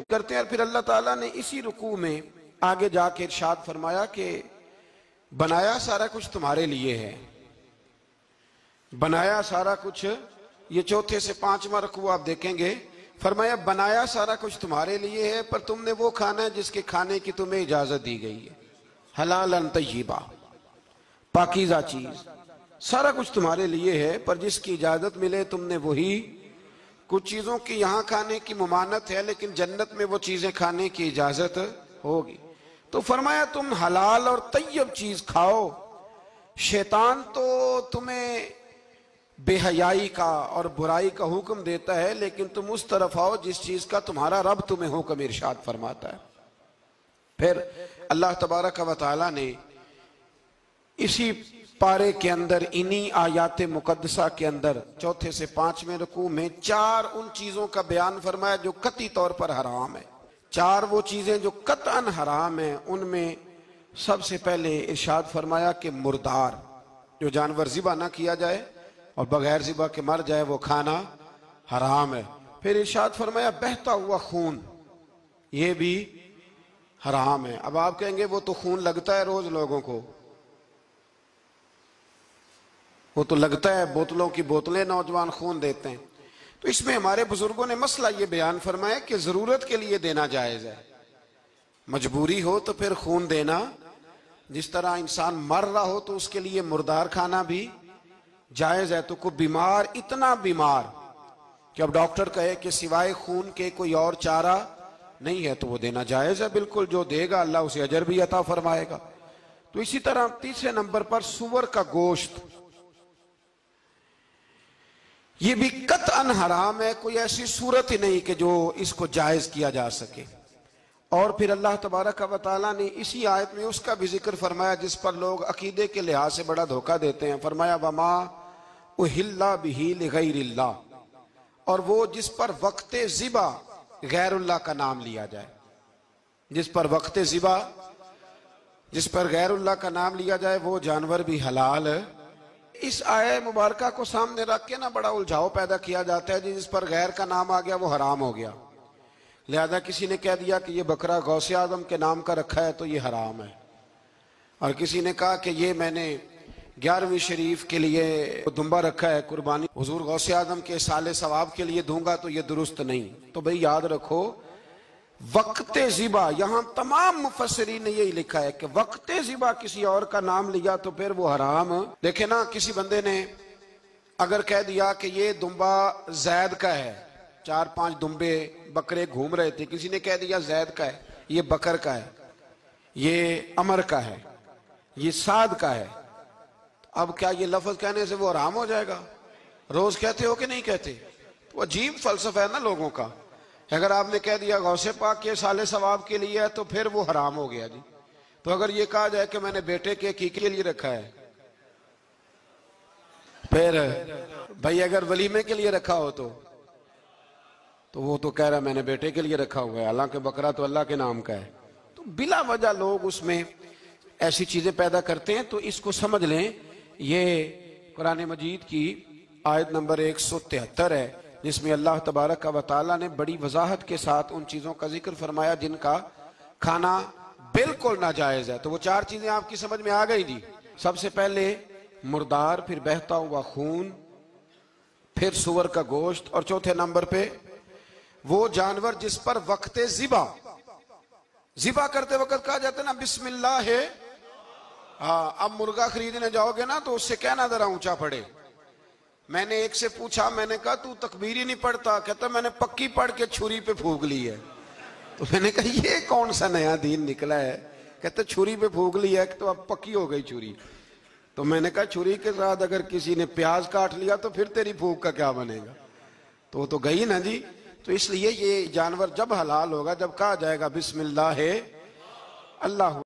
کرتے ہیں. اور پھر اللہ تعالیٰ نے اسی رکوع میں آگے جا کے ارشاد فرمایا کہ بنایا سارا کچھ تمہارے لیے ہے. بنایا سارا کچھ، یہ چوتھے سے پانچواں رکوع آپ دیکھیں گے، فرمایا بنایا سارا کچھ تمہارے لیے ہے، پر تم نے وہ کھانا ہے جس کے کھانے کی تمہیں اجازت دی گئی ہے. حلالا طیبا، پاکیزہ چیز، سارا کچھ تمہارے لیے ہے، پر جس کی اجازت ملے تم نے وہی. کچھ چیزوں کی یہاں کھانے کی ممانعت ہے، لیکن جنت میں وہ چیزیں کھانے کی اجازت ہوگی. تو فرمایا تم حلال اور طیب چیز کھاؤ. شیطان تو تمہیں بے حیائی کا اور برائی کا حکم دیتا ہے، لیکن تم اس طرف آؤ جس چیز کا تمہارا رب تمہیں حکم ارشاد فرماتا ہے. پھر اللہ تبارک و تعالی نے اسی پارے کے اندر، انہی آیات مقدسہ کے اندر، چوتھے سے پانچویں رکوع میں 4 ان چیزوں کا بیان فرمایا جو قطعی طور پر حرام ہے. 4 وہ چیزیں جو قطعاً حرام ہیں. ان میں سب سے پہلے ارشاد فرمایا کہ مردار، جو جانور ذبح نہ کیا جائے اور بغیر ذبح کے مر جائے، وہ کھانا حرام ہے. پھر ارشاد فرمایا بہتا ہوا خون، یہ بھی حرام ہے. اب آپ کہیں گے وہ تو خون لگتا ہے روز لوگوں کو، وہ تو لگتا ہے، بوتلوں کی بوتلیں نوجوان خون دیتے ہیں. تو اس میں ہمارے بزرگوں نے مسئلہ یہ بیان فرمایا کہ ضرورت کے لیے دینا جائز ہے. مجبوری ہو تو پھر خون دینا، جس طرح انسان مر رہا ہو تو اس کے لیے مردار کھانا بھی جائز ہے. تو کوئی بیمار، اتنا بیمار کہ اب ڈاکٹر کہے کہ سوائے خون کے کوئی اور چارہ نہیں ہے، تو وہ دینا جائز ہے. بالکل، جو دے گا اللہ اسے اجر بھی عطا فرمائے گا. تو اسی طرح تیسرے نمبر پر سور کا گوشت، یہ بھی قطعاً حرام ہے. کوئی ایسی صورت ہی نہیں کہ جو اس کو جائز کیا جا سکے. اور پھر اللہ تبارک و تعالیٰ نے اسی آیت میں اس کا بھی ذکر فرمایا جس پر لوگ عقیدے کے لحاظ سے بڑا دھوکہ دیتے ہیں. فرمایا وما اہل بہ لغیر اللہ، اور وہ جس پر وقت ذبح غیر اللہ کا نام لیا جائے. جس پر وقت ذبح، جس پر غیر اللہ کا نام لیا جائے، وہ جانور بھی حلال ہے. اس آیہ مبارکہ کو سامنے رکھ کے نا بڑا الجھاؤ پیدا کیا جاتا ہے. جس پر غیر کا نام آ گیا وہ حرام ہو گیا. لہذا کسی نے کہہ دیا کہ یہ بکرا غوث اعظم کے نام کا رکھا ہے تو یہ حرام ہے، اور کسی نے کہا کہ یہ میں نے 11ویں شریف کے لیے دمبا رکھا ہے، قربانی حضور غوث اعظم کے سال ثواب کے لیے دوں گا تو یہ درست نہیں. تو بھئی یاد رکھو، وقت ذبح، یہاں تمام مفسرین نے یہی لکھا ہے کہ وقت ذبح کسی اور کا نام لیا تو پھر وہ حرام. دیکھیں نا، کسی بندے نے اگر کہہ دیا کہ یہ دمبا زید کا ہے، 4-5 دمبے بکرے گھوم رہے تھے، کسی نے کہہ دیا زید کا ہے، یہ بکر کا ہے، یہ عمر کا ہے، یہ سعد کا ہے. اب کیا یہ لفظ کہنے سے وہ حرام ہو جائے گا؟ روز کہتے ہو کہ نہیں کہتے؟ تو عجیب فلسفہ ہے نا لوگوں کا. اگر آپ نے کہہ دیا غوث پاک کے سال ثواب کے لیے ہے تو پھر وہ حرام ہو گیا جی. تو اگر یہ کہا جائے کہ میں نے بیٹے کے عقیقے کے لیے رکھا ہے، پھر بھائی اگر ولیمے کے لیے رکھا ہو تو وہ تو کہہ رہا ہے میں نے بیٹے کے لیے رکھا ہوا ہے، حالانکہ بکرا تو اللہ کے نام کا ہے. تو بلا وجہ لوگ اس میں ایسی چیزیں پیدا کرتے ہیں. تو اس کو سمجھ لیں، یہ قرآن مجید کی آیت نمبر 173 ہے، جس میں اللہ تبارک و تعالیٰ نے بڑی وضاحت کے ساتھ ان چیزوں کا ذکر فرمایا جن کا کھانا بالکل ناجائز ہے. تو وہ 4 چیزیں آپ کی سمجھ میں آ گئی جی. سب سے پہلے مردار، پھر بہتا ہوا خون، پھر سور کا گوشت، اور چوتھے نمبر پہ وہ جانور جس پر وقت ذبح کرتے وقت کہا جاتا ہے نا بسم اللہ ہے. اب مرغا خریدنے جاؤ گے نا تو اس سے کہنا ذرا اونچا پڑے. میں نے ایک سے پوچھا، میں نے کہا تو تکبیر ہی نہیں پڑھتا؟ کہتا میں نے پکی پڑھ کے چھری پہ پھونک لی ہے. تو میں نے کہا یہ کون سا نیا دین نکلا ہے؟ کہتا چھری پہ پھونک لی ہے تو اب پکی ہو گئی چھری. تو میں نے کہا چھری کے ساتھ اگر کسی نے پیاز کاٹ لیا تو پھر تیری پھونک کا کیا بنے گا؟ تو وہ تو گئی نا جی. تو اس لیے یہ جانور جب حلال ہوگا جب کہا جائے گا بسم اللہ ہے اللہ